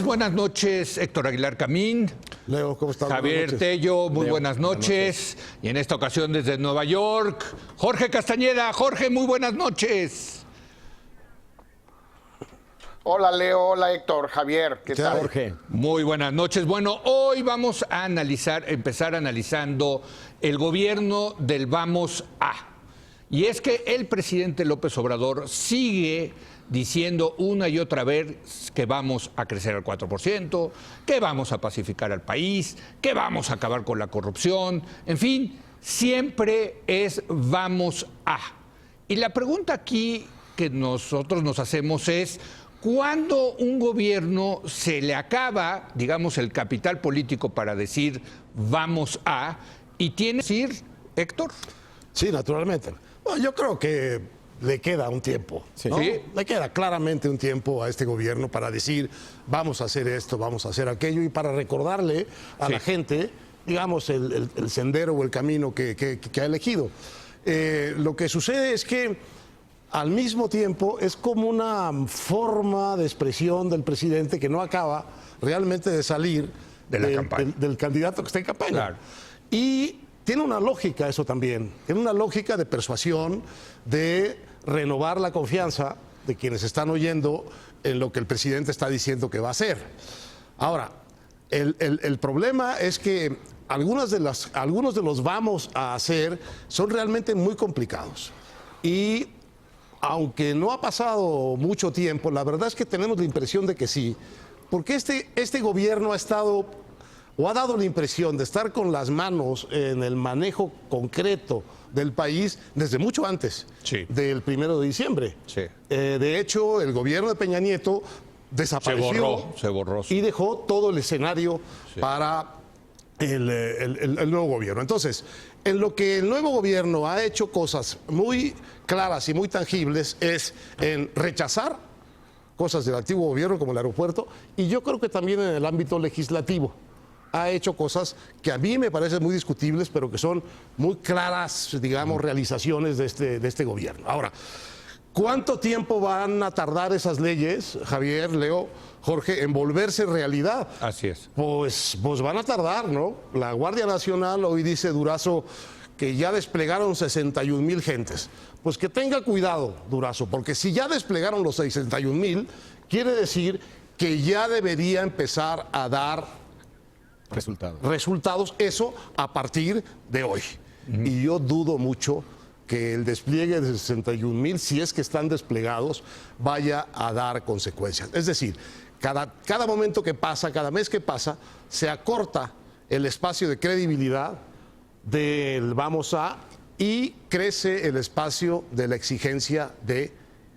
buenas noches, Héctor Aguilar Camín. Leo, ¿cómo estás? Javier Tello, muy buenas noches. Y en esta ocasión desde Nueva York, Jorge Castañeda. Jorge, muy buenas noches. Hola Leo, hola Héctor, Javier, ¿qué tal? Jorge. Muy buenas noches. Bueno, hoy vamos a empezar analizando el gobierno del Vamos a. Y es que el presidente López Obrador sigue diciendo una y otra vez que vamos a crecer al 4%, que vamos a pacificar al país, que vamos a acabar con la corrupción, en fin, siempre es vamos a. Y la pregunta aquí que nosotros nos hacemos es, ¿cuándo un gobierno se le acaba, digamos, el capital político para decir vamos a, y tiene que decir, Héctor? Sí, naturalmente. Bueno, yo creo que le queda un tiempo, ¿no? Sí. Le queda claramente un tiempo a este gobierno para decir vamos a hacer esto, vamos a hacer aquello, y para recordarle a la gente, digamos, el sendero o el camino que ha elegido. Lo que sucede es que al mismo tiempo es como una forma de expresión del presidente que no acaba realmente de salir de la campaña, del candidato que está en campaña. Claro. Y tiene una lógica eso también, tiene una lógica de persuasión, de renovar la confianza de quienes están oyendo en lo que el presidente está diciendo que va a hacer. Ahora, el problema es que algunos de los vamos a hacer son realmente muy complicados. Y aunque no ha pasado mucho tiempo, la verdad es que tenemos la impresión de que sí, porque este gobierno ha estado o ha dado la impresión de estar con las manos en el manejo concreto del país desde mucho antes del 1 de diciembre. Sí. De hecho, el gobierno de Peña Nieto desapareció, se borró. y dejó todo el escenario para el nuevo gobierno. Entonces, en lo que el nuevo gobierno ha hecho cosas muy claras y muy tangibles es en rechazar cosas del antiguo gobierno como el aeropuerto, y yo creo que también en el ámbito legislativo ha hecho cosas que a mí me parecen muy discutibles, pero que son muy claras, digamos, realizaciones de este gobierno. Ahora, ¿cuánto tiempo van a tardar esas leyes, Javier, Leo, Jorge, en volverse realidad? Así es. Pues van a tardar, ¿no? La Guardia Nacional, hoy dice Durazo que ya desplegaron 61,000 gentes. Pues que tenga cuidado, Durazo, porque si ya desplegaron los 61,000, quiere decir que ya debería empezar a dar resultados, eso a partir de hoy. Y yo dudo mucho que el despliegue de 61,000, si es que están desplegados, vaya a dar consecuencias. Es decir, cada momento que pasa, cada mes que pasa, se acorta el espacio de credibilidad del vamos a, y crece el espacio de la exigencia de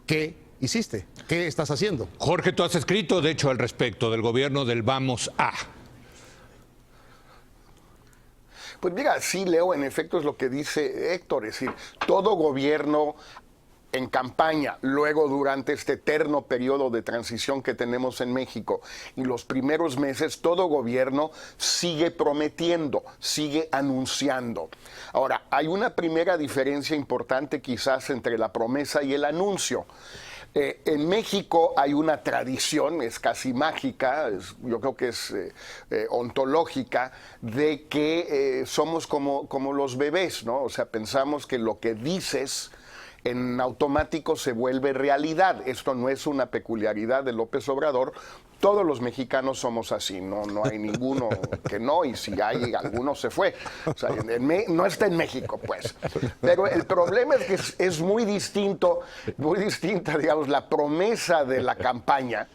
qué hiciste, qué estás haciendo. Jorge, tú has escrito, de hecho, al respecto del gobierno del vamos a. Pues mira, sí, Leo, en efecto es lo que dice Héctor, es decir, todo gobierno en campaña, luego durante este eterno periodo de transición que tenemos en México y los primeros meses, todo gobierno sigue prometiendo, sigue anunciando. Ahora, hay una primera diferencia importante quizás entre la promesa y el anuncio. En México hay una tradición, es casi mágica, yo creo que es ontológica, de que somos como los bebés, ¿no? O sea, pensamos que lo que dices en automático se vuelve realidad. Esto no es una peculiaridad de López Obrador. Todos los mexicanos somos así, no hay ninguno que no, y si hay, alguno se fue. O sea, no está en México, pues. Pero el problema es que es muy distinta, digamos, la promesa de la campaña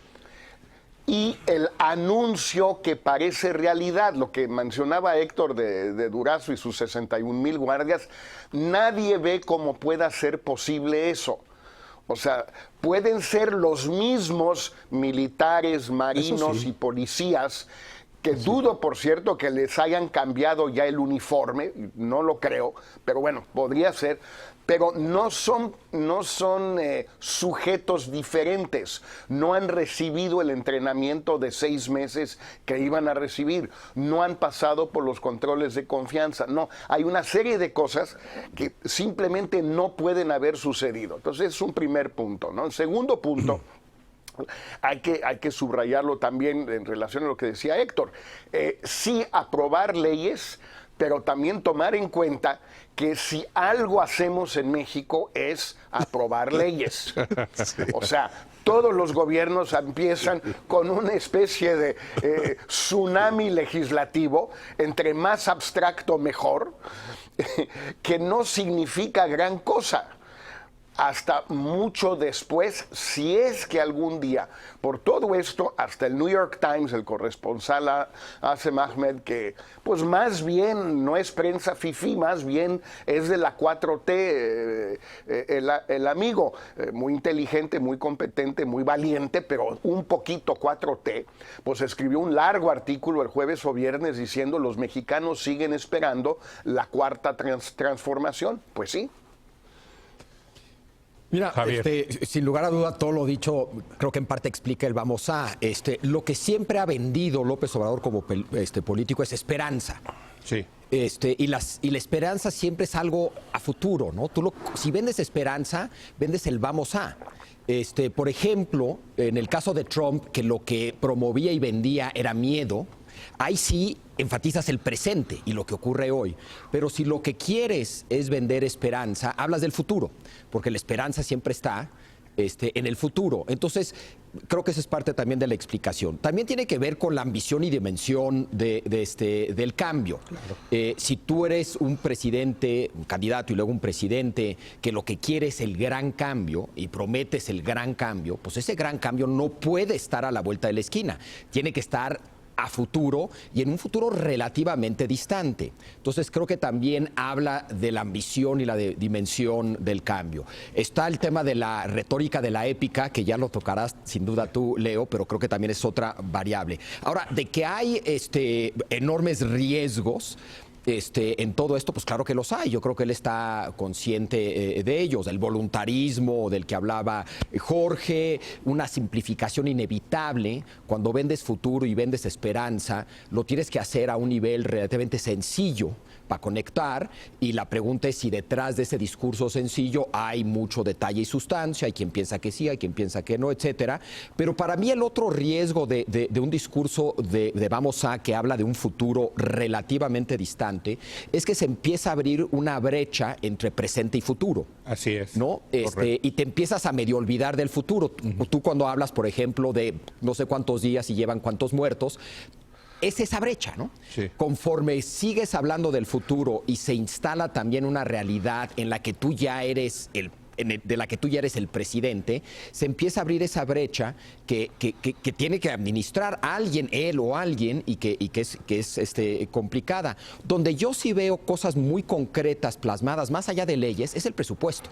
y el anuncio que parece realidad. Lo que mencionaba Héctor de Durazo y sus 61,000 guardias, nadie ve cómo pueda ser posible eso. O sea, pueden ser los mismos militares, marinos y policías, que dudo, por cierto, que les hayan cambiado ya el uniforme, no lo creo, pero bueno, podría ser, pero no son sujetos diferentes, no han recibido el entrenamiento de 6 meses que iban a recibir, no han pasado por los controles de confianza, no, hay una serie de cosas que simplemente no pueden haber sucedido. Entonces es un primer punto, ¿no? El segundo punto hay que subrayarlo también en relación a lo que decía Héctor. Sí aprobar leyes, pero también tomar en cuenta que si algo hacemos en México es aprobar leyes. O sea, todos los gobiernos empiezan con una especie de tsunami legislativo, entre más abstracto mejor, que no significa gran cosa. Hasta mucho después, si es que algún día, por todo esto, hasta el New York Times, el corresponsal Asem Ahmed, que pues más bien no es prensa fifí, más bien es de la 4T, el amigo, muy inteligente, muy competente, muy valiente, pero un poquito 4T, pues escribió un largo artículo el jueves o viernes diciendo los mexicanos siguen esperando la cuarta transformación. Pues sí. Mira, sin lugar a duda, todo lo dicho, creo que en parte explica el vamos a. Lo que siempre ha vendido López Obrador como político es esperanza. Sí. Y la esperanza siempre es algo a futuro, ¿no? Si vendes esperanza, vendes el vamos a. Por ejemplo, en el caso de Trump, que lo que promovía y vendía era miedo, ahí sí enfatizas el presente y lo que ocurre hoy. Pero si lo que quieres es vender esperanza, hablas del futuro, porque la esperanza siempre está en el futuro. Entonces, creo que esa es parte también de la explicación. También tiene que ver con la ambición y dimensión del cambio. Claro. Si tú eres un presidente, un candidato y luego un presidente que lo que quiere es el gran cambio y prometes el gran cambio, pues ese gran cambio no puede estar a la vuelta de la esquina. Tiene que estar a futuro y en un futuro relativamente distante. Entonces creo que también habla de la ambición y la dimensión del cambio. Está el tema de la retórica de la épica, que ya lo tocarás sin duda tú, Leo, pero creo que también es otra variable. Ahora, de que hay enormes riesgos en todo esto, pues claro que los hay. Yo creo que él está consciente de ellos, del voluntarismo del que hablaba Jorge, una simplificación inevitable. Cuando vendes futuro y vendes esperanza, lo tienes que hacer a un nivel relativamente sencillo para conectar, y la pregunta es si detrás de ese discurso sencillo hay mucho detalle y sustancia. Hay quien piensa que sí, hay quien piensa que no, etcétera. Pero para mí el otro riesgo de un discurso de vamos a, que habla de un futuro relativamente distante, es que se empieza a abrir una brecha entre presente y futuro. Así es. ¿No? Y te empiezas a medio olvidar del futuro. Tú cuando hablas, por ejemplo, de no sé cuántos días y llevan cuántos muertos, es esa brecha, ¿no? Sí. Conforme sigues hablando del futuro y se instala también una realidad en la que tú ya eres de la que tú ya eres el presidente, se empieza a abrir esa brecha que tiene que administrar alguien, él o alguien, y que es complicada. Donde yo sí veo cosas muy concretas plasmadas, más allá de leyes, es el presupuesto.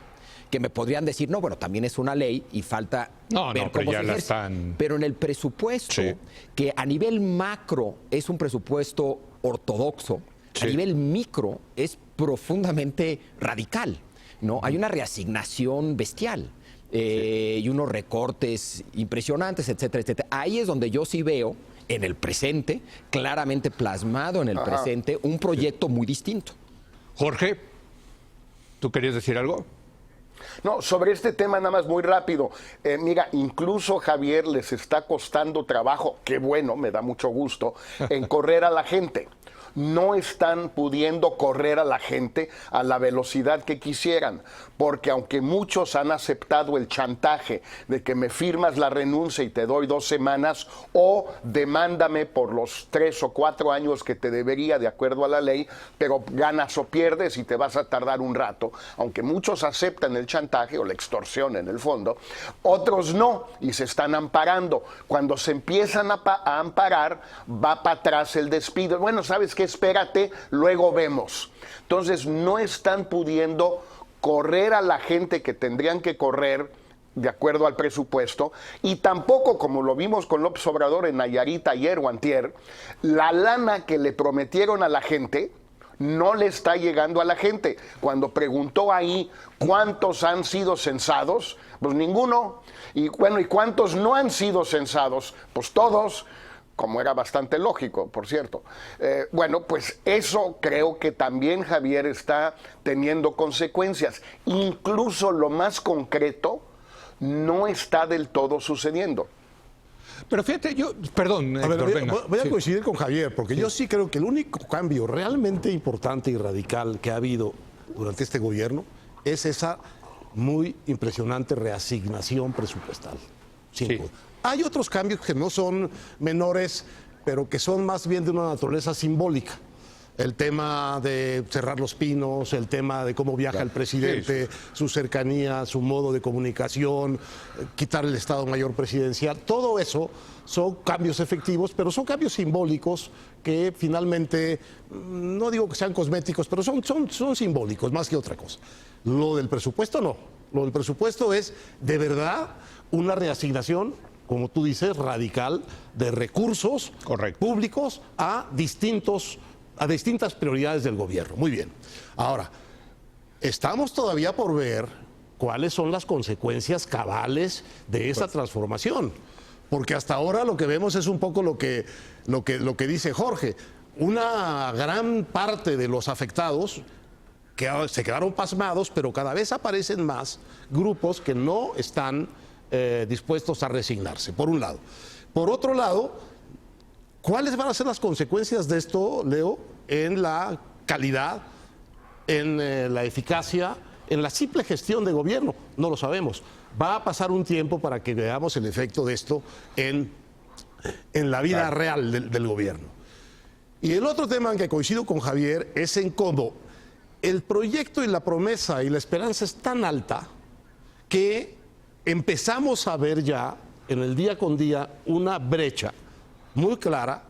Que me podrían decir, no, bueno, también es una ley y falta ver cómo se ejerce. Pero en el presupuesto, sí, que a nivel macro es un presupuesto ortodoxo, sí, a nivel micro es profundamente radical, ¿no? Hay una reasignación bestial sí, y unos recortes impresionantes, etcétera, etcétera. Ahí es donde yo sí veo en el presente, claramente plasmado en el presente, un proyecto muy distinto. Jorge, ¿tú querías decir algo? No, sobre este tema nada más muy rápido. Mira, incluso Javier les está costando trabajo, qué bueno, me da mucho gusto, en correr a la gente. No están pudiendo correr a la gente a la velocidad que quisieran, porque aunque muchos han aceptado el chantaje de que me firmas la renuncia y te doy 2 semanas o demándame por los 3 o 4 años que te debería de acuerdo a la ley, pero ganas o pierdes y te vas a tardar un rato, aunque muchos aceptan el chantaje o la extorsión en el fondo, otros no y se están amparando. Cuando se empiezan a amparar, va para atrás el despido. Bueno, ¿sabes qué? Espérate, luego vemos. Entonces no están pudiendo correr a la gente que tendrían que correr de acuerdo al presupuesto, y tampoco, como lo vimos con López Obrador en Nayarit ayer o antier, la lana que le prometieron a la gente no le está llegando a la gente. Cuando preguntó ahí cuántos han sido censados, pues ninguno. Y bueno, ¿y cuántos no han sido censados? Pues todos, como era bastante lógico, por cierto. Bueno, pues eso creo que también, Javier, está teniendo consecuencias. Incluso lo más concreto, no está del todo sucediendo. Pero fíjate, perdón, A ver, Héctor, venga. voy a Sí. coincidir con Javier, porque yo sí creo que el único cambio realmente importante y radical que ha habido durante este gobierno es esa muy impresionante reasignación presupuestal. Sin Sí. duda. Hay otros cambios que no son menores, pero que son más bien de una naturaleza simbólica. El tema de cerrar los pinos, el tema de cómo viaja el presidente, su cercanía, su modo de comunicación, quitar el Estado Mayor Presidencial, todo eso son cambios efectivos, pero son cambios simbólicos que finalmente, no digo que sean cosméticos, pero son simbólicos más que otra cosa. Lo del presupuesto no. Lo del presupuesto es de verdad una reasignación, como tú dices, radical de recursos Correcto. públicos a distintas prioridades del gobierno. Muy bien. Ahora, estamos todavía por ver cuáles son las consecuencias cabales de esa transformación. Porque hasta ahora lo que vemos es un poco lo que dice Jorge. Una gran parte de los afectados se quedaron pasmados, pero cada vez aparecen más grupos que no están dispuestos a resignarse, por un lado. Por otro lado, ¿cuáles van a ser las consecuencias de esto, Leo, en la calidad, en la eficacia, en la simple gestión de gobierno? No lo sabemos. Va a pasar un tiempo para que veamos el efecto de esto en la vida real del gobierno. Y el otro tema en que coincido con Javier es en cómo el proyecto y la promesa y la esperanza es tan alta que empezamos a ver ya en el día con día una brecha muy clara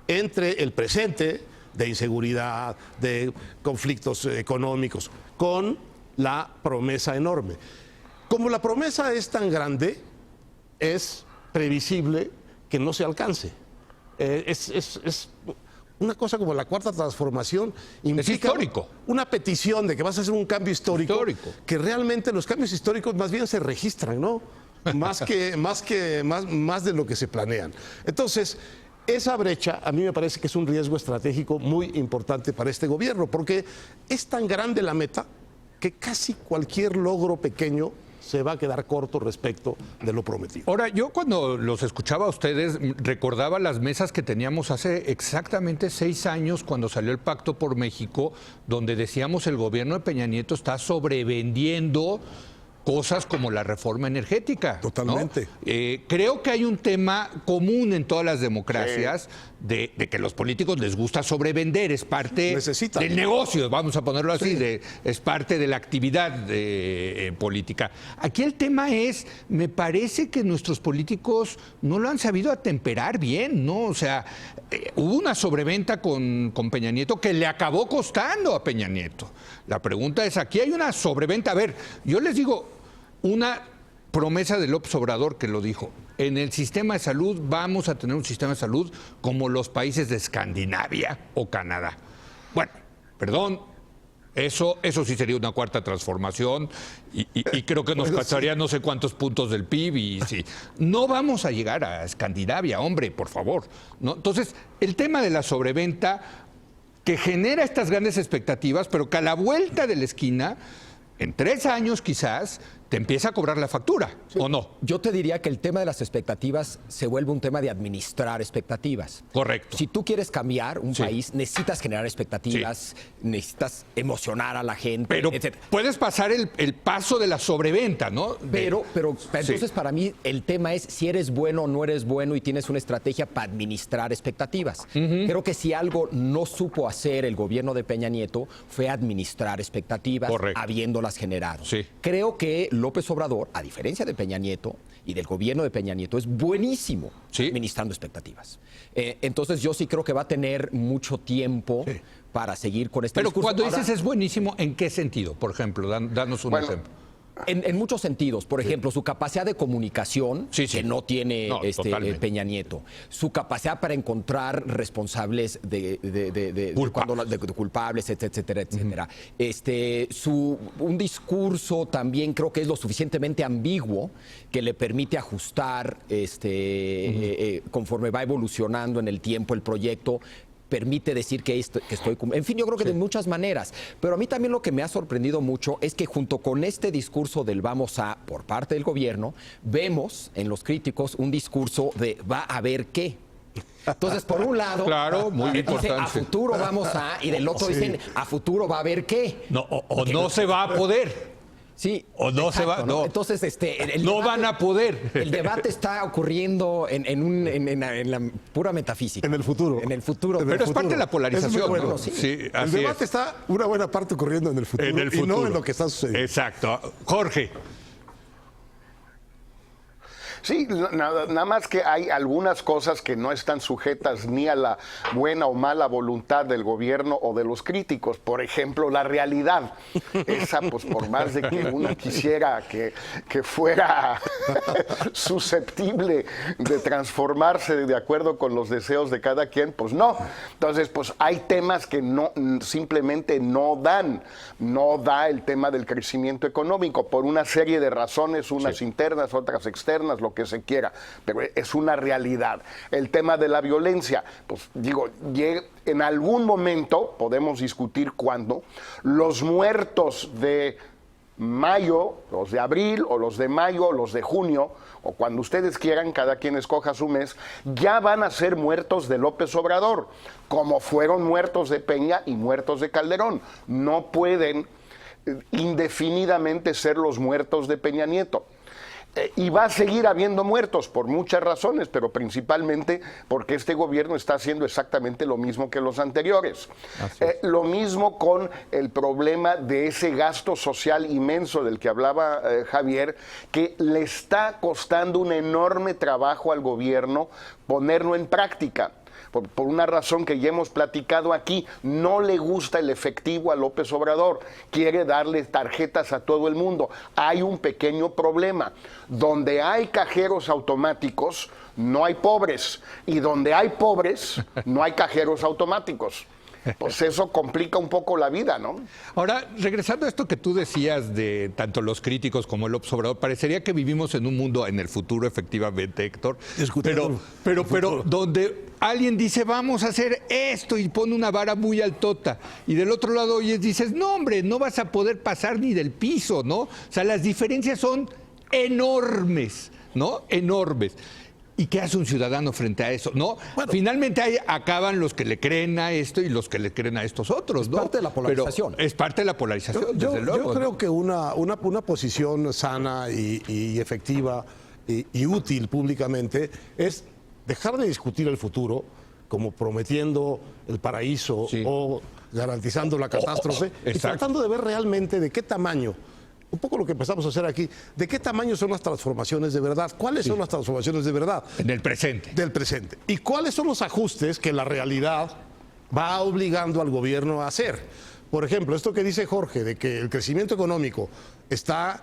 entre el presente de inseguridad, de conflictos económicos, con la promesa enorme. Como la promesa es tan grande, es previsible que no se alcance. Es una cosa como la cuarta transformación implica histórico. una petición de que vas a hacer un cambio histórico, que realmente los cambios históricos más bien se registran, ¿no? Más de lo que se planean. Entonces, esa brecha a mí me parece que es un riesgo estratégico muy importante para este gobierno, porque es tan grande la meta que casi cualquier logro pequeño se va a quedar corto respecto de lo prometido. Ahora, yo cuando los escuchaba a ustedes, recordaba las mesas que teníamos hace exactamente 6 años cuando salió el Pacto por México, donde decíamos el gobierno de Peña Nieto está sobrevendiendo cosas como la reforma energética, ¿no? Totalmente. Creo que hay un tema común en todas las democracias de que los políticos les gusta sobrevender, es parte Necesitan. del negocio, vamos a ponerlo así, es parte de la actividad política. Aquí el tema es, me parece que nuestros políticos no lo han sabido atemperar bien, ¿no? O sea, hubo una sobreventa con Peña Nieto que le acabó costando a Peña Nieto. La pregunta es, aquí hay una sobreventa. A ver, yo les digo, una promesa de López Obrador que lo dijo, en el sistema de salud vamos a tener un sistema de salud como los países de Escandinavia o Canadá. Bueno, perdón, eso sí sería una cuarta transformación y creo que nos costaría no sé cuántos puntos del PIB y sí. No vamos a llegar a Escandinavia, hombre, por favor, ¿no? Entonces, el tema de la sobreventa que genera estas grandes expectativas, pero que a la vuelta de la esquina, en 3 años quizás, te empieza a cobrar la factura, ¿o no? Yo te diría que el tema de las expectativas se vuelve un tema de administrar expectativas. Correcto. Si tú quieres cambiar un país, necesitas generar expectativas, necesitas emocionar a la gente, Pero etc. puedes pasar el paso de la sobreventa, ¿no? Pero entonces para mí el tema es si eres bueno o no eres bueno y tienes una estrategia para administrar expectativas. Creo que si algo no supo hacer el gobierno de Peña Nieto fue administrar expectativas, habiéndolas generado. Sí. Creo que López Obrador, a diferencia de Peña Nieto y del gobierno de Peña Nieto, es buenísimo administrando expectativas. Entonces yo sí creo que va a tener mucho tiempo para seguir con este discurso. Pero cuando dices es buenísimo, ¿en qué sentido? Por ejemplo, danos un ejemplo. En muchos sentidos. Por ejemplo, su capacidad de comunicación, que no tiene Peña Nieto. Su capacidad para encontrar responsables de culpables, etcétera, etcétera. Un discurso también creo que es lo suficientemente ambiguo que le permite ajustar conforme va evolucionando en el tiempo el proyecto. permite decir que estoy... En fin, yo creo que de muchas maneras. Pero a mí también lo que me ha sorprendido mucho es que junto con este discurso del vamos a, por parte del gobierno, vemos en los críticos un discurso de va a ver qué. Entonces, por un lado, claro, muy dice importante. a futuro vamos a, y del otro dicen a futuro va a ver qué. No, o no se va a poder. Sí, O no se va, no. Entonces, No van a poder. El debate está ocurriendo en la pura metafísica. En el futuro. En el futuro. Pero es parte de la polarización, Eso es muy bueno. ¿no? Sí, El así debate es. está una buena parte ocurriendo en el futuro, En el futuro. y no en lo que está sucediendo. Exacto. Jorge. Sí, nada más que hay algunas cosas que no están sujetas ni a la buena o mala voluntad del gobierno o de los críticos. Por ejemplo, la realidad. Esa, pues por más de que uno quisiera que fuera susceptible de transformarse de acuerdo con los deseos de cada quien, pues no. Entonces, pues hay temas que no simplemente no dan. No da el tema del crecimiento económico por una serie de razones, unas internas, otras externas, lo que se quiera, pero es una realidad. El tema de la violencia, pues digo, en algún momento, podemos discutir cuándo, los muertos de mayo, los de abril, o los de mayo, o los de junio, o cuando ustedes quieran, cada quien escoja su mes, ya van a ser muertos de López Obrador, como fueron muertos de Peña y muertos de Calderón. No pueden indefinidamente ser los muertos de Peña Nieto. Y va a seguir habiendo muertos por muchas razones, pero principalmente porque este gobierno está haciendo exactamente lo mismo que los anteriores. Lo mismo con el problema de ese gasto social inmenso del que hablaba Javier, que le está costando un enorme trabajo al gobierno ponerlo en práctica. Por una razón que ya hemos platicado aquí, no le gusta el efectivo a López Obrador, quiere darle tarjetas a todo el mundo. Hay un pequeño problema, donde hay cajeros automáticos, no hay pobres, y donde hay pobres, no hay cajeros automáticos. Pues eso complica un poco la vida, ¿no? Ahora, regresando a esto que tú decías de tanto los críticos como el López Obrador, parecería que vivimos en un mundo en el futuro, efectivamente, Héctor, pero donde alguien dice, vamos a hacer esto y pone una vara muy altota, y del otro lado oyes, dices, no, hombre, no vas a poder pasar ni del piso, ¿no? O sea, las diferencias son enormes, ¿no? Enormes. ¿Y qué hace un ciudadano frente a eso? ¿No? Bueno, finalmente ahí acaban los que le creen a esto y los que le creen a estos otros, ¿no? Es parte de la polarización. Pero es parte de la polarización, desde luego. Yo creo que una posición sana y efectiva y útil públicamente es dejar de discutir el futuro como prometiendo el paraíso o garantizando la catástrofe y tratando de ver realmente de qué tamaño. Un poco lo que empezamos a hacer aquí, ¿de qué tamaño son las transformaciones de verdad? ¿Cuáles son las transformaciones de verdad? En el presente. Del presente. ¿Y cuáles son los ajustes que la realidad va obligando al gobierno a hacer? Por ejemplo, esto que dice Jorge, de que el crecimiento económico está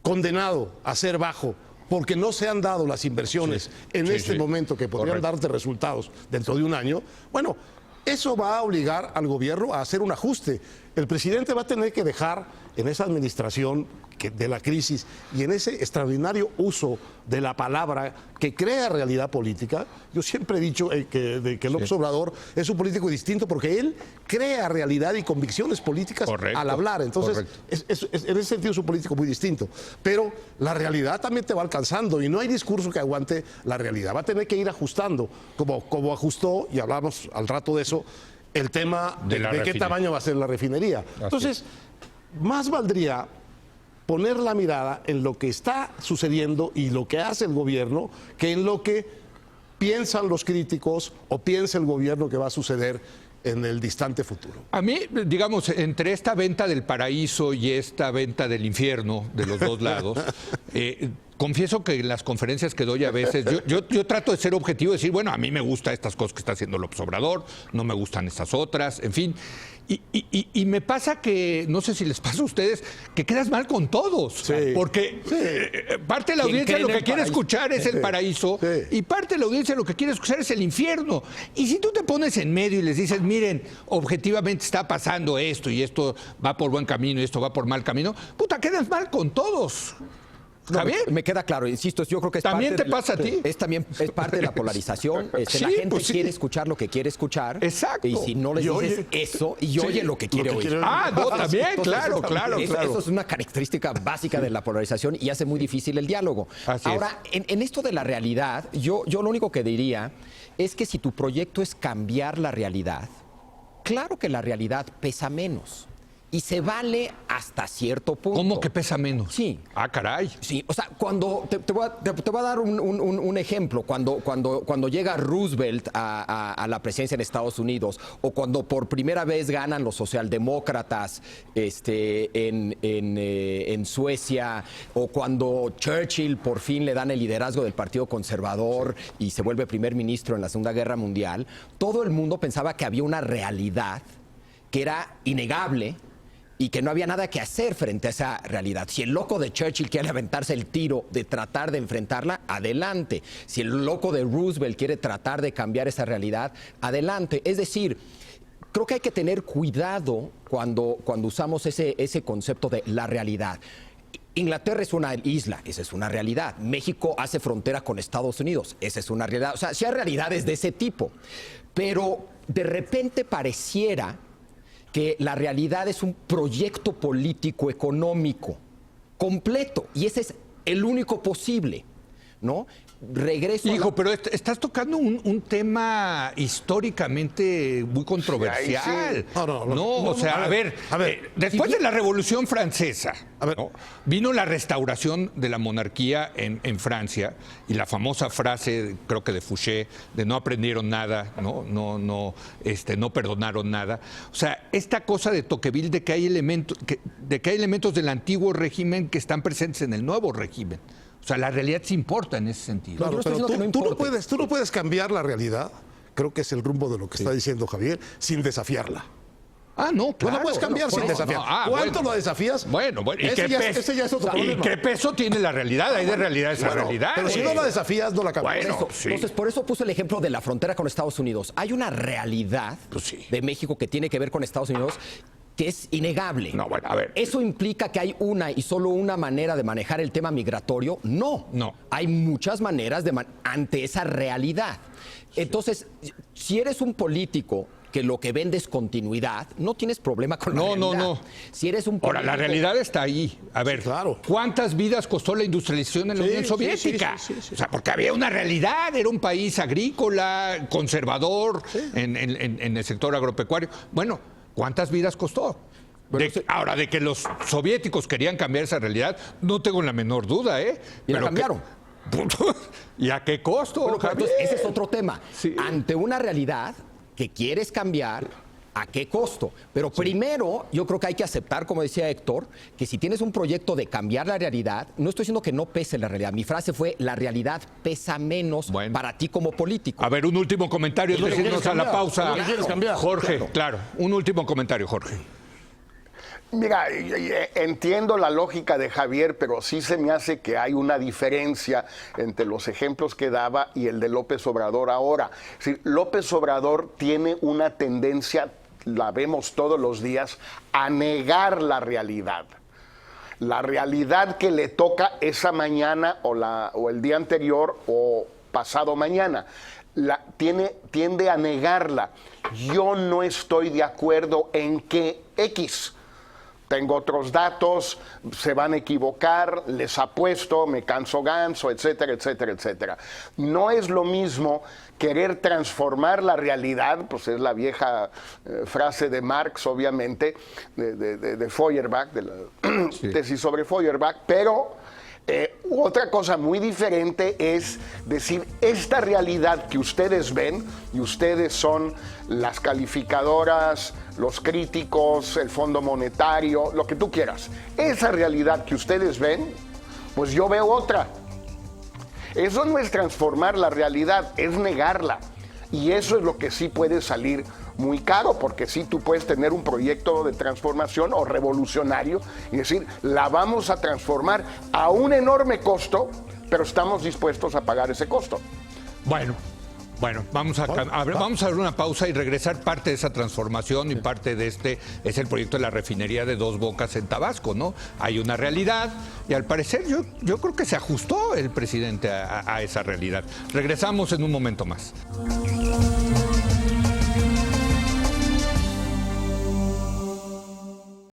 condenado a ser bajo porque no se han dado las inversiones en este momento que podrían darte resultados dentro de un año, bueno, eso va a obligar al gobierno a hacer un ajuste. El presidente va a tener que dejar en esa administración de la crisis y en ese extraordinario uso de la palabra que crea realidad política. Yo siempre he dicho que López Obrador es un político distinto porque él crea realidad y convicciones políticas al hablar. Entonces, en ese sentido es un político muy distinto. Pero la realidad también te va alcanzando y no hay discurso que aguante la realidad. Va a tener que ir ajustando, como ajustó, y hablamos al rato de eso, el tema de qué tamaño va a ser la refinería. Entonces, más valdría poner la mirada en lo que está sucediendo y lo que hace el gobierno que en lo que piensan los críticos o piensa el gobierno que va a suceder en el distante futuro. A mí, digamos, entre esta venta del paraíso y esta venta del infierno, de los dos lados, confieso que en las conferencias que doy a veces, yo trato de ser objetivo, de decir, bueno, a mí me gustan estas cosas que está haciendo López Obrador, no me gustan estas otras, en fin. Y me pasa que, no sé si les pasa a ustedes, que quedas mal con todos. Porque parte de la audiencia lo que quiere escuchar es el paraíso y parte de la audiencia lo que quiere escuchar es el infierno. Y si tú te pones en medio y les dices, miren, objetivamente está pasando esto y esto va por buen camino y esto va por mal camino, puta, quedas mal con todos. No, Javier. me queda claro, insisto, yo creo que es ¿También parte te pasa a ti? Es parte de la polarización. Sí, la gente pues sí. quiere escuchar lo que quiere escuchar. Exacto. Y si no les Y dices oye- eso, y oye lo que quiere oír. Ah, no, también, claro, claro, Eso claro. es una característica básica de la polarización y hace muy difícil el diálogo. Así Ahora, en esto de la realidad, yo lo único que diría es que si tu proyecto es cambiar la realidad, claro que la realidad pesa menos. Y se vale hasta cierto punto. ¿Cómo que pesa menos? Sí. Ah, caray. Sí, o sea, cuando te voy a dar un ejemplo. Cuando llega Roosevelt a la presidencia en Estados Unidos, o cuando por primera vez ganan los socialdemócratas en Suecia, o cuando Churchill por fin le dan el liderazgo del Partido Conservador y se vuelve primer ministro en la Segunda Guerra Mundial, todo el mundo pensaba que había una realidad que era innegable y que no había nada que hacer frente a esa realidad. Si el loco de Churchill quiere aventarse el tiro de tratar de enfrentarla, adelante. Si el loco de Roosevelt quiere tratar de cambiar esa realidad, adelante. Es decir, creo que hay que tener cuidado cuando usamos ese concepto de la realidad. Inglaterra es una isla, esa es una realidad. México hace frontera con Estados Unidos, esa es una realidad. O sea, sí hay realidades de ese tipo, pero de repente pareciera que la realidad es un proyecto político económico completo y ese es el único posible, ¿no? Regreso Hijo, pero estás tocando un tema históricamente muy controversial. Sí. No, o sea, a ver, después de la Revolución Francesa, ¿no? Vino la restauración de la monarquía en Francia y la famosa frase, creo que de Fouché, de no aprendieron nada, no perdonaron nada. O sea, esta cosa de Tocqueville de que hay elementos del antiguo régimen que están presentes en el nuevo régimen. O sea, la realidad sí importa en ese sentido. Claro, yo no estoy pero diciendo que no importe. tú no puedes cambiar la realidad, creo que es el rumbo de lo que está diciendo Javier, sin desafiarla. Ah, no, No claro. la puedes cambiar sin desafiar. ¿Cuánto lo desafías? Bueno, ¿y ese ya es otro problema. ¿Y qué peso tiene la realidad? Hay de realidad esa realidad. Pero si no la desafías, no la cambias. Bueno, sí. Entonces, por eso puse el ejemplo de la frontera con Estados Unidos. Hay una realidad Pues sí. de México que tiene que ver con Estados Unidos que es innegable. No, bueno, a ver. ¿Eso implica que hay una y solo una manera de manejar el tema migratorio? No. No. Hay muchas maneras ante esa realidad. Entonces, si eres un político que lo que vende es continuidad, no tienes problema con la realidad. No. Si eres un Ahora, político... la realidad está ahí. A ver, claro. ¿cuántas vidas costó la industrialización en la Sí, Unión Soviética? sí. O sea, porque había una realidad, era un país agrícola, conservador en el sector agropecuario. Bueno, ¿cuántas vidas costó? Ahora, de que los soviéticos querían cambiar esa realidad, no tengo la menor duda, ¿eh? Y la cambiaron. ¿Y a qué costo? Bueno, pero Javier? entonces, ese es otro tema. Sí. Ante una realidad que quieres cambiar, ¿a qué costo? Pero primero, yo creo que hay que aceptar, como decía Héctor, que si tienes un proyecto de cambiar la realidad, no estoy diciendo que no pese la realidad. Mi frase fue, la realidad pesa menos para ti como político. A ver, un último comentario antes de irnos a la pausa. ¿Qué quieres cambiar? Jorge, claro, un último comentario, Jorge. Mira, entiendo la lógica de Javier, pero sí se me hace que hay una diferencia entre los ejemplos que daba y el de López Obrador ahora. Es decir, López Obrador tiene una tendencia, la vemos todos los días, a negar la realidad. La realidad que le toca esa mañana o el día anterior o pasado mañana. Tiende a negarla. Yo no estoy de acuerdo en que X. Tengo otros datos, se van a equivocar, les apuesto, me canso ganso, etcétera, etcétera, etcétera. No es lo mismo querer transformar la realidad, pues es la vieja frase de Marx, obviamente, de Feuerbach, de la tesis sobre Feuerbach, pero otra cosa muy diferente es decir, esta realidad que ustedes ven, y ustedes son las calificadoras, los críticos, el Fondo Monetario, lo que tú quieras, esa realidad que ustedes ven, pues yo veo otra. Eso no es transformar la realidad, es negarla. Y eso es lo que sí puede salir muy caro, porque sí tú puedes tener un proyecto de transformación o revolucionario y decir, la vamos a transformar a un enorme costo, pero estamos dispuestos a pagar ese costo. Bueno, Bueno, vamos a ver una pausa y regresar. Parte de esa transformación y parte de este es el proyecto de la refinería de Dos Bocas en Tabasco, ¿no? Hay una realidad y al parecer yo creo que se ajustó el presidente a esa realidad. Regresamos en un momento más.